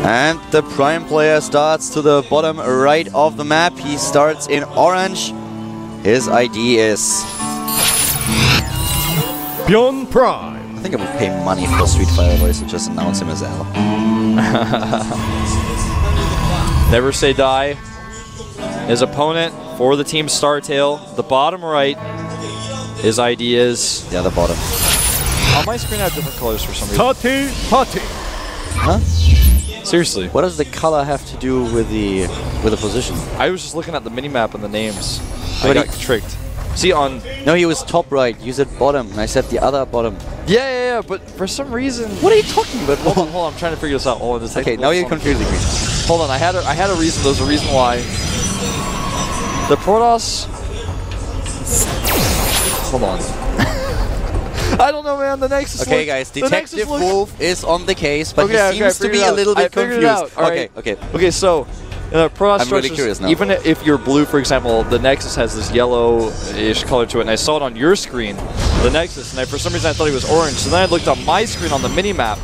And the Prime player starts to the bottom right of the map. He starts in orange. His ID is... Byun Prime. I think I would pay money for Street Fighter Voice to just announce him as L. Never say die. His opponent for the team Startail, the bottom right. His ID is... Yeah, the bottom. On my screen I have different colors for some reason. Tati. Huh? Seriously. What does the color have to do with the position? I was just looking at the minimap and the names. But I got tricked. See on... No, he was top right. You said bottom. I said the other bottom. Yeah, but for some reason... What are you talking about? Hold on, I'm trying to figure this out. Hold on, okay, now you're confusing me. Hold on, I had a reason. There's a reason why. The Protoss... Hold on. I don't know, man. The Nexus. Okay, guys. Detective Wolf is on the case, but he seems to be a little bit confused. Okay, so Protoss I'm really curious now. Even if you're blue, for example, the Nexus has this yellowish color to it, and I saw it on your screen, the Nexus, and for some reason I thought it was orange. So then I looked on my screen on the mini-map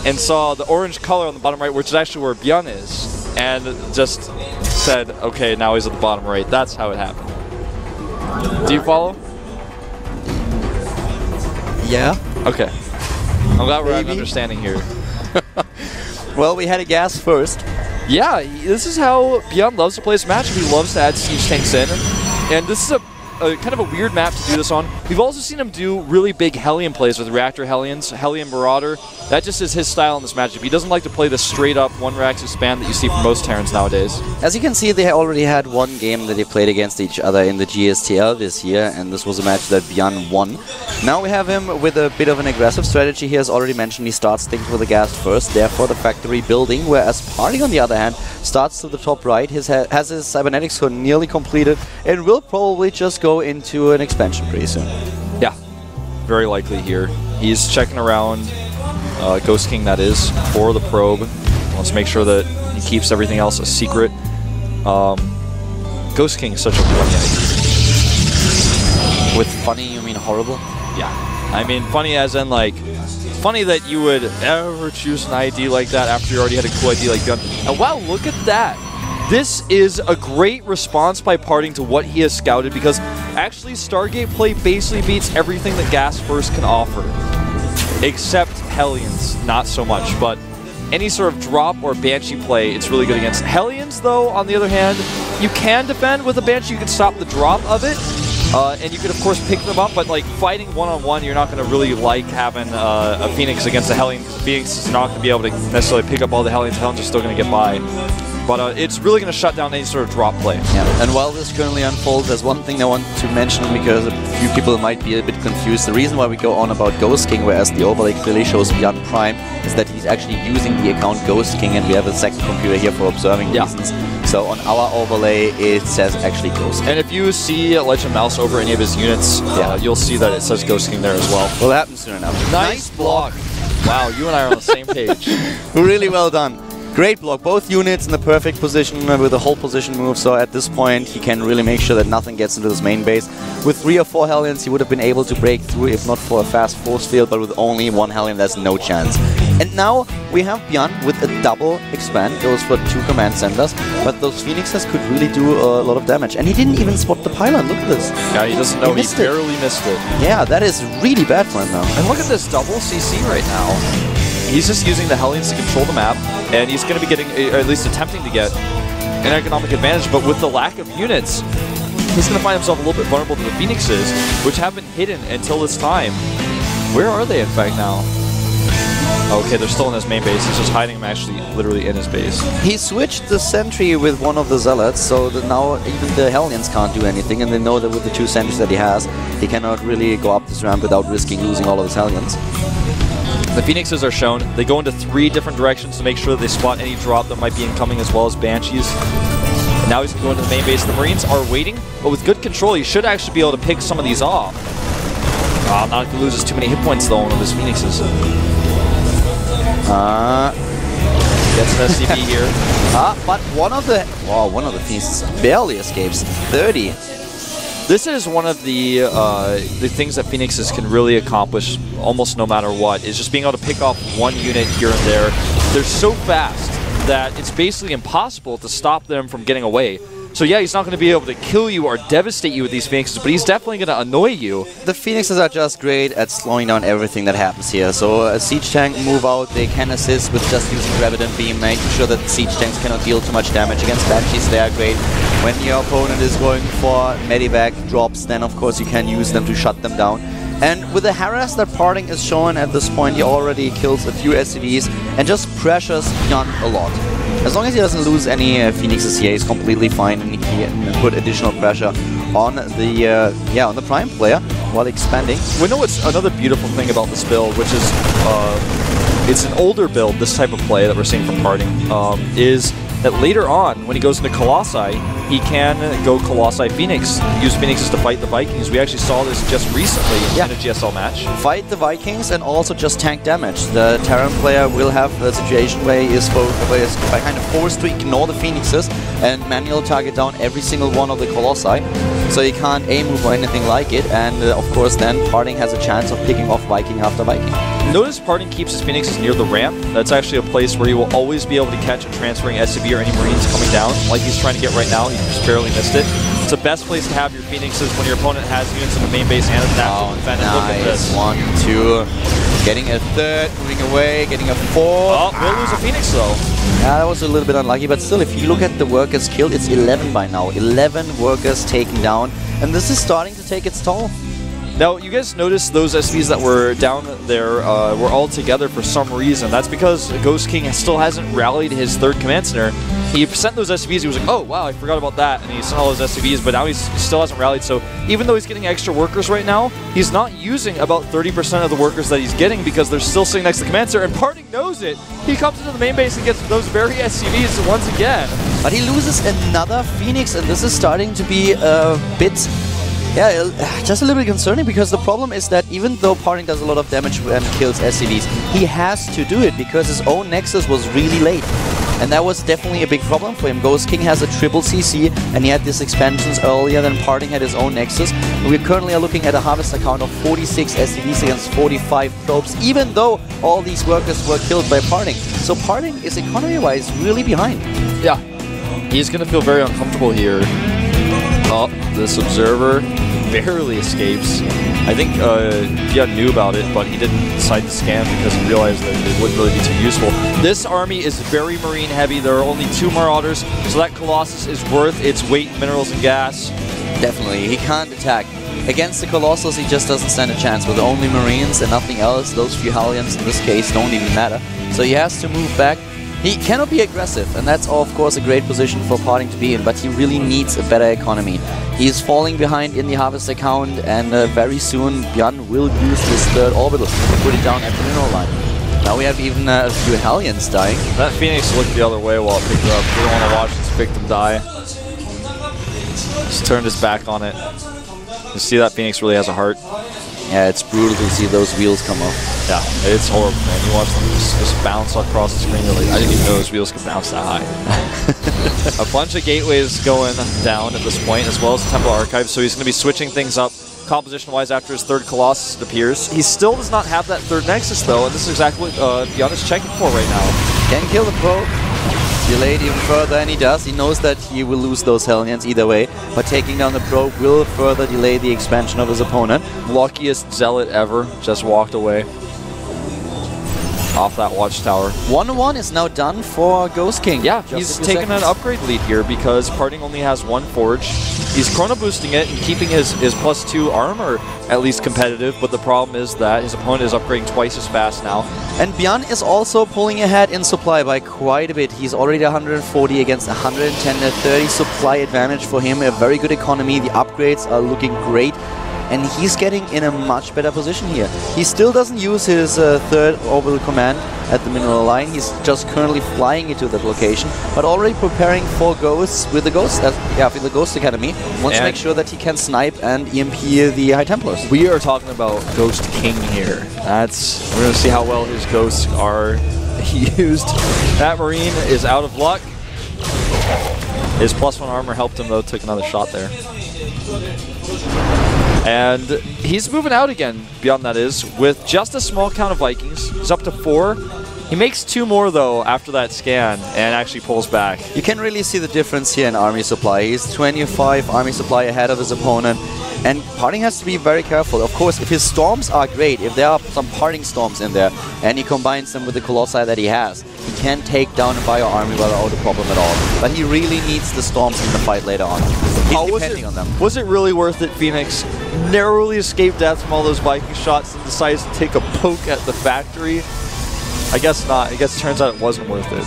and saw the orange color on the bottom right, which is actually where Byun is, and just said, okay, now he's at the bottom right. That's how it happened. Do you follow? Yeah. Okay. I'm glad we're having understanding here. Well, we had a gas first. Yeah, this is how Byun loves to play this matchup. He loves to add siege tanks in. And this is a kind of a weird map to do this on. We've also seen him do really big Hellion plays with Reactor Hellions, Hellion Marauder. That just is his style in this matchup. He doesn't like to play the straight-up one-Raxus spam that you see from most Terrans nowadays. As you can see, they already had one game that they played against each other in the GSTL this year, and this was a match that Byun won. Now we have him with a bit of an aggressive strategy. He has already mentioned he starts things with the gas first, therefore the factory building, whereas Party, on the other hand, starts to the top right, has his cybernetics core nearly completed, and will probably just go into an expansion pretty soon. Yeah, very likely here. He's checking around Ghost King, that is, for the probe. Wants to make sure that he keeps everything else a secret. Ghost King is such a funny idea. With funny, you mean horrible? Yeah. I mean funny as in, like, funny that you would ever choose an ID like that after you already had a cool ID like Byun. And wow, look at that. This is a great response by Parting to what he has scouted, because actually Stargate play basically beats everything that Gas First can offer. Except Hellions, not so much, but any sort of drop or Banshee play, it's really good against. Hellions, though, on the other hand, you can defend with a Banshee, you can stop the drop of it, and you can, of course, pick them up, but like fighting one-on-one, you're not going to really like having a Phoenix against a Hellion, because the Phoenix is not going to be able to necessarily pick up all the Hellions. Hellions are still going to get by. But it's really going to shut down any sort of drop play. Yeah. And while this currently unfolds, there's one thing I want to mention, because a few people might be a bit confused. The reason why we go on about Ghost King, whereas the overlay clearly shows Byun Prime, is that he's actually using the account Ghost King, and we have a second computer here for observing reasons. So on our overlay, it says actually Ghost King. And if you see Legend Mouse over any of his units, you'll see that it says Ghost King there as well. Will happen soon enough. Nice block. Wow, you and I are on the same page. Really well done. Great block, both units in the perfect position with the whole position move, so at this point he can really make sure that nothing gets into this main base. With 3 or 4 Hellions he would have been able to break through, if not for a fast force field, but with only 1 Hellion there's no chance. And now we have Byun with a double expand, goes for 2 command centers, but those Phoenixes could really do a lot of damage. And he didn't even spot the pylon, look at this. Yeah, he doesn't know, he barely missed it. Yeah, that is really bad for him now. And look at this double CC right now. He's just using the Hellions to control the map, and he's going to be getting, or at least attempting to get, an economic advantage, but with the lack of units, he's going to find himself a little bit vulnerable to the Phoenixes, which have been hidden until this time. Where are they, in fact, now? Okay, they're still in his main base. He's just hiding them actually literally in his base. He switched the sentry with one of the Zealots, so that now even the Hellions can't do anything, and they know that with the 2 sentries that he has, he cannot really go up this ramp without risking losing all of his Hellions. The Phoenixes are shown. They go into 3 different directions to make sure that they spot any drop that might be incoming, as well as Banshees. And now he's going to go into the main base. The Marines are waiting, but with good control, he should actually be able to pick some of these off. Not if he loses too many hit points, though, one of his Phoenixes. Gets an SCP here. But one of the Phoenixes barely escapes. 30. This is one of the things that Phoenixes can really accomplish almost no matter what, is just being able to pick off 1 unit here and there. They're so fast that it's basically impossible to stop them from getting away. So yeah, he's not going to be able to kill you or devastate you with these Phoenixes, but he's definitely going to annoy you. The Phoenixes are just great at slowing down everything that happens here. So a Siege Tank move out, they can assist with just using Graviton Beam, making sure that Siege Tanks cannot deal too much damage. Against Banshees, they are great. When your opponent is going for Medivac drops, then of course you can use them to shut them down. And with the harass that Parting is showing at this point, he already kills a few SCVs and just pressures Byun a lot. As long as he doesn't lose any Phoenixes here, he's completely fine, and he can put additional pressure on the on the Prime player while expanding. We know what's another beautiful thing about this build, which is it's an older build. This type of play that we're seeing from Parting is that later on, when he goes into Colossi, he can go Colossi Phoenix, use Phoenixes to fight the Vikings. We actually saw this just recently in a GSL match. Fight the Vikings and also just tank damage. The Terran player will have a situation where he is kind of forced to ignore the Phoenixes and manual target down every single one of the Colossi. So he can't A-move or anything like it, and of course then Parting has a chance of picking off Viking after Viking. Notice Parting keeps his Phoenixes near the ramp. That's actually a place where he will always be able to catch a transferring SCV or any Marines coming down, like he's trying to get right now. He just barely missed it. It's the best place to have your Phoenixes when your opponent has units in the main base and a natural defense. Nice. Look at this. 1, 2, getting a third, moving away, getting a 4. Oh, we'll lose a Phoenix though. Yeah, that was a little bit unlucky, but still, if you look at the workers killed, it's 11 by now. 11 workers taken down, and this is starting to take its toll. Now, you guys noticed those SCVs that were down there were all together for some reason. That's because Ghost King still hasn't rallied his third command center. He sent those SCVs, he was like, oh wow, I forgot about that, and he sent all those SCVs, but now he still hasn't rallied, so even though he's getting extra workers right now, he's not using about 30% of the workers that he's getting because they're still sitting next to the command center, and Parting knows it. He comes into the main base and gets those very SCVs once again. But he loses another Phoenix, and this is starting to be a bit... yeah, just a little bit concerning, because the problem is that even though Parting does a lot of damage and kills SCVs, he has to do it because his own Nexus was really late. And that was definitely a big problem for him. Ghost King has a triple CC, and he had these expansions earlier than Parting had his own Nexus. We currently are looking at a harvester count of 46 SCVs against 45 probes, even though all these workers were killed by Parting. So Parting is economy-wise really behind. Yeah, he's going to feel very uncomfortable here. Oh, this Observer barely escapes. I think Byun knew about it, but he didn't decide to scan because he realized that it wouldn't really be too useful. This army is very Marine heavy. There are only 2 Marauders, so that Colossus is worth its weight in minerals and gas. Definitely, he can't attack. Against the Colossus, he just doesn't stand a chance. With only Marines and nothing else, those few Hellions in this case don't even matter. So he has to move back. He cannot be aggressive, and that's of course a great position for Parting to be in, but he really needs a better economy. He's falling behind in the harvester count, and very soon Byun will use this third orbital to put it down at the mineral line. Now we have even a few Hellions dying. That Phoenix looked the other way while it picked it up. We don't want to watch this victim die. Just turned his back on it. You see that Phoenix really has a heart. Yeah, it's brutal to see those wheels come off. Yeah, it's horrible, man. You watch them just bounce across the screen. You're like, I didn't even know those wheels could bounce that high. A bunch of gateways going down at this point, as well as the Temple Archive, so he's going to be switching things up composition-wise after his third Colossus, it appears. He still does not have that third Nexus, though, and this is exactly what Byun is checking for right now. Can kill the probe. Delayed even further, and he does. He knows that he will lose those Hellions either way, but taking down the probe will further delay the expansion of his opponent. Luckiest Zealot ever, just walked away off that watchtower. 1-1 is now done for Ghost King. Yeah, he's taken an upgrade lead here because Parting only has 1 Forge. He's chrono boosting it and keeping his +2 armor at least competitive, but the problem is that his opponent is upgrading twice as fast now. And Byun is also pulling ahead in supply by quite a bit. He's already 140 against 110, a 30 supply advantage for him, a very good economy. The upgrades are looking great, and he's getting in a much better position here. He still doesn't use his third orbital command at the mineral line. He's just currently flying into that location, but already preparing for ghosts with the Ghost, with the Ghost Academy. Wants to make sure that he can snipe and EMP the High Templars. We are talking about Ghost King here. We're going to see how well his ghosts are used. That Marine is out of luck. His +1 armor helped him though, took another shot there. And he's moving out again, Byun that is, with just a small count of Vikings. He's up to 4. He makes 2 more, though, after that scan, and actually pulls back. You can really see the difference here in army supply. He's 25 army supply ahead of his opponent, and Parting has to be very careful. Of course, if his storms are great, if there are some Parting storms in there, and he combines them with the Colossi that he has, he can take down a Bio army without a problem at all. But he really needs the storms in the fight later on. He's depending on them. Was it really worth it, Phoenix? Narrowly escaped death from all those Viking shots and decides to take a poke at the factory? I guess not. I guess it turns out it wasn't worth it.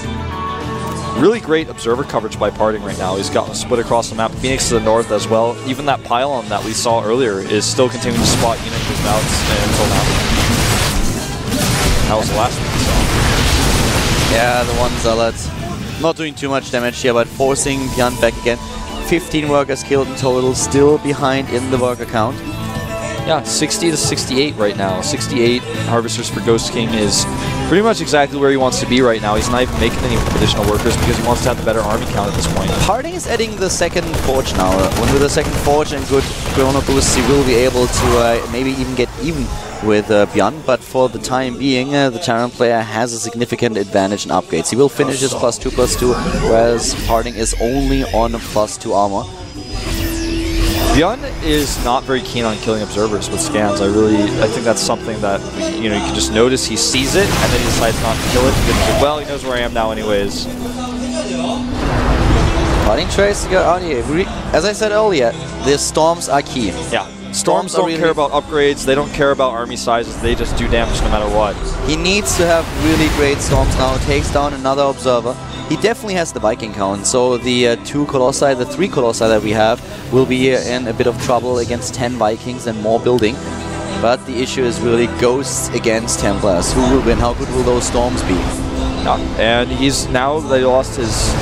Really great observer coverage by Parting right now. He's got split across the map. Phoenix to the north as well. Even that pylon that we saw earlier is still continuing to spot unit movements until now. That was the last one we saw. Yeah, the one Zealot. Not doing too much damage here, but forcing Byun back again. 15 workers killed in total, still behind in the worker count. Yeah, 60 to 68 right now. 68 Harvesters for Ghost King is pretty much exactly where he wants to be right now. He's not even making any additional workers because he wants to have the better army count at this point. Parting is adding the second forge now. When with the second forge and good chrono boosts, he will be able to maybe even get even with Byun, but for the time being, the Terran player has a significant advantage in upgrades. He will finish his +2/+2, whereas Parting is only on a +2 armor. Byun is not very keen on killing observers with scans. I think that's something that you can just notice. He sees it and then he decides not to kill it because, well, he knows where I am now anyways. Parting tries to get out here. As I said earlier, the storms are key. Yeah. Storms don't care about upgrades, they don't care about army sizes, they just do damage no matter what. He needs to have really great storms now, takes down another observer. He definitely has the Viking count, so the 2 Colossi, the 3 Colossi that we have, will be in a bit of trouble against 10 Vikings and more building. But the issue is really Ghosts against Templars. Who will win? How good will those storms be? Yeah. And he's, now that he lost his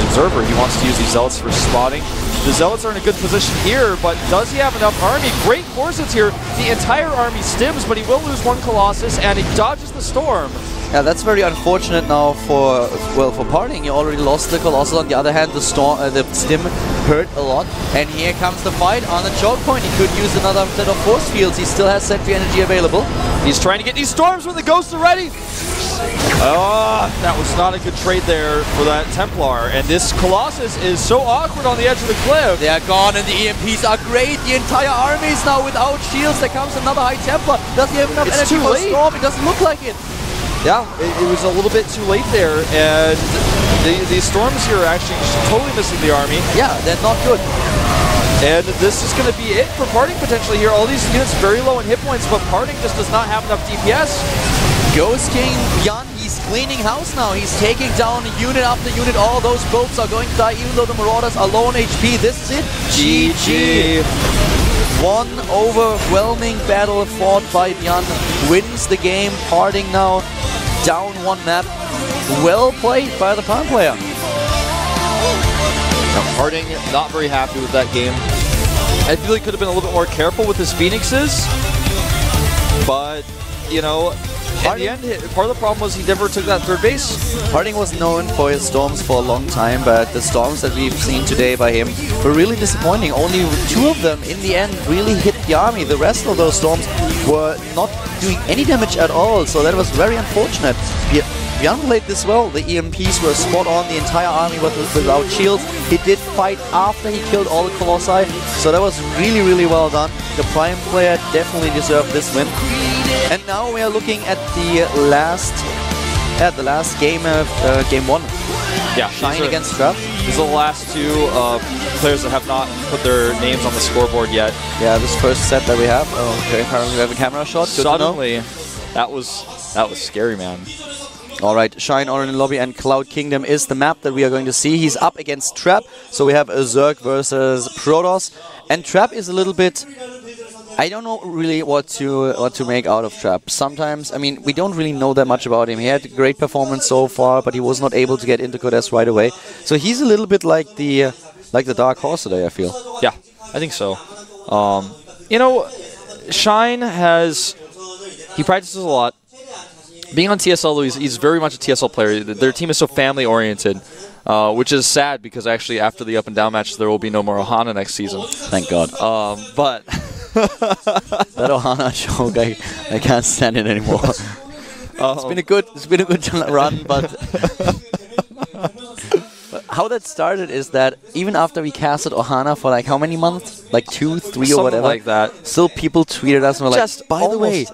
observer, he wants to use these Zealots for spotting. The Zealots are in a good position here, but does he have enough army? Great forces here. The entire army stims, but he will lose 1 Colossus, and he dodges the storm. Yeah, that's very unfortunate now for Parting. He already lost the Colossus. On the other hand, the stim hurt a lot. And here comes the fight on the choke point. He could use another set of force fields. He still has sentry energy available. He's trying to get these storms with the Ghosts already. Oh, that was not a good trade there for that Templar. And this Colossus is so awkward on the edge of the cliff. They are gone, and the EMPs are great. The entire army is now without shields. There comes another High Templar. Does he have enough energy for storm? It doesn't look like it. Yeah, it was a little bit too late there, and these storms here are actually totally missing the army. Yeah, they're not good. And this is going to be it for Parting potentially here. All these units very low in hit points, but Parting just does not have enough DPS. Ghost King Byun, he's cleaning house now. He's taking down unit after unit. All those boats are going to die, even though the Marauders are low on HP. This is it. GG. One overwhelming battle fought by Byun. Wins the game. Parting now down 1 map. Well played by the Pan player. Now, Parting not very happy with that game. I feel he could have been a little bit more careful with his Phoenixes. But, you know, in the end, part of the problem was he never took that 3rd base. Parting was known for his storms for a long time, but the storms that we've seen today by him were really disappointing. Only 2 of them in the end really hit the army. The rest of those storms were not doing any damage at all, so that was very unfortunate. Byun played this well. The EMPs were spot on. The entire army was without shields. He did fight after he killed all the Colossi, so that was really, really well done. The Prime player definitely deserved this win. And now we are looking at the last game of game 1. Yeah, Shine against Trap. These are the last 2 players that have not put their names on the scoreboard yet. Yeah, this first set that we have. Oh, okay, apparently we have a camera shot. Good Suddenly, that was scary, man. Alright, Shine on in lobby, and Cloud Kingdom is the map that we are going to see. He's up against Trap, so we have a Zerg versus Protoss, and Trap is a little bit... I don't know really what to make out of Trap. Sometimes, I mean, we don't really know that much about him. He had a great performance so far, but he was not able to get into Codes right away. So he's a little bit like the Dark Horse today, I feel. Yeah, I think so. You know, Shine he practices a lot. Being on TSL, he's very much a TSL player. Their team is so family-oriented, which is sad because actually after the Up&Down match, there will be no more Ohana next season. Thank God. But that Ohana joke, I can't stand it anymore. It's been a good run, but how that started is that even after we casted Ohana for like how many months? Like 2, 3 or whatever. Like that. Still people tweeted us and were like, by the way,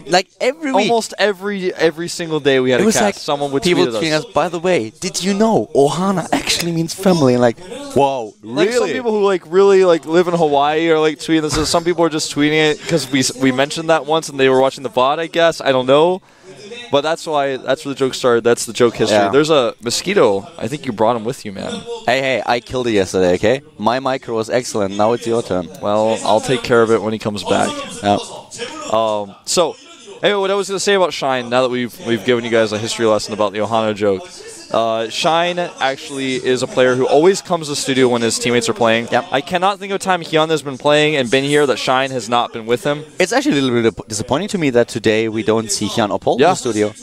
like every week. Almost every single day we had a cast. Like someone would people tweet tweeting us, by the way, did you know Ohana actually means family? And like, whoa, really? Like some people who like really like live in Hawaii are like tweeting this. Some people are just tweeting it because we mentioned that once and they were watching the VOD, I guess. I don't know. But that's where the joke started. That's the joke history. Yeah. There's a mosquito. I think you brought him with you, man. Hey, I killed it yesterday, okay? My micro was excellent. Now it's your turn. Well, I'll take care of it when he comes back. Yeah. So, anyway, what I was going to say about Shine, now that we've given you guys a history lesson about the Ohana joke, Shine actually is a player who always comes to the studio when his teammates are playing. Yep. I cannot think of a time Hyun has been playing and been here that Shine has not been with him. It's actually a little bit disappointing to me that today we don't see Hyun or Paul in the studio.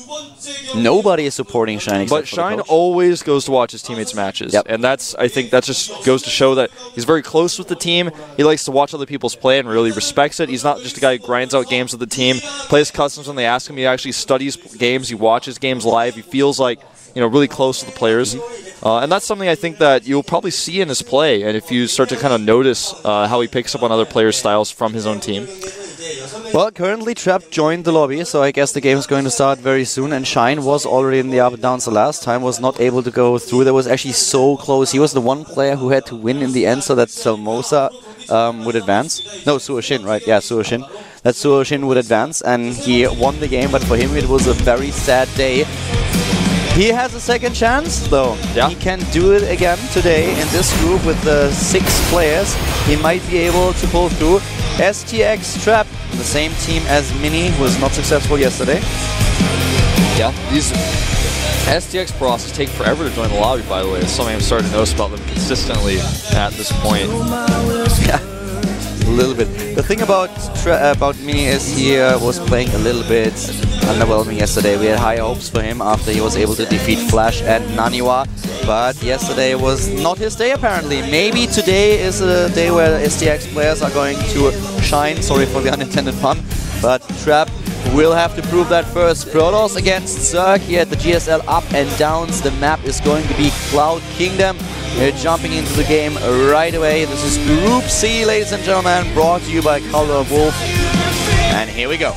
Nobody is supporting Shine except But Shine always goes to watch his teammates' matches. Yep. And I think that just goes to show that he's very close with the team. He likes to watch other people's play and really respects it. He's not just a guy who grinds out games with the team, plays customs when they ask him. He actually studies games. He watches games live. He feels like, really close to the players. And that's something I think that you'll probably see in his play. And if you start to kind of notice how he picks up on other players' styles from his own team. Well, currently Trap joined the lobby, so I guess the game is going to start very soon. And Shine was already in the Up&Downs the last time, was not able to go through. That was actually so close. He was the one player who had to win in the end so that Salmosa would advance. No, Suoshin, right? Yeah, Suoshin. That Suoshin would advance, and he won the game, but for him it was a very sad day. He has a second chance, though. Yeah. He can do it again today in this group with the 6 players. He might be able to pull through. STX Trap, the same team as Mini, who was not successful yesterday. Yeah, these STX processes take forever to join the lobby, by the way. It's something I'm starting to notice about them consistently at this point. Yeah, a little bit. The thing about Mini is he was playing a little bit underwhelming yesterday. We had high hopes for him after he was able to defeat Flash and Naniwa, but yesterday was not his day apparently. Maybe today is a day where STX players are going to shine, sorry for the unintended pun, but Trap will have to prove that first. Protoss against Zerg here at the GSL Up&Downs. The map is going to be Cloud Kingdom. We're jumping into the game right away. This is Group C, ladies and gentlemen, brought to you by Color Wolf. And here we go.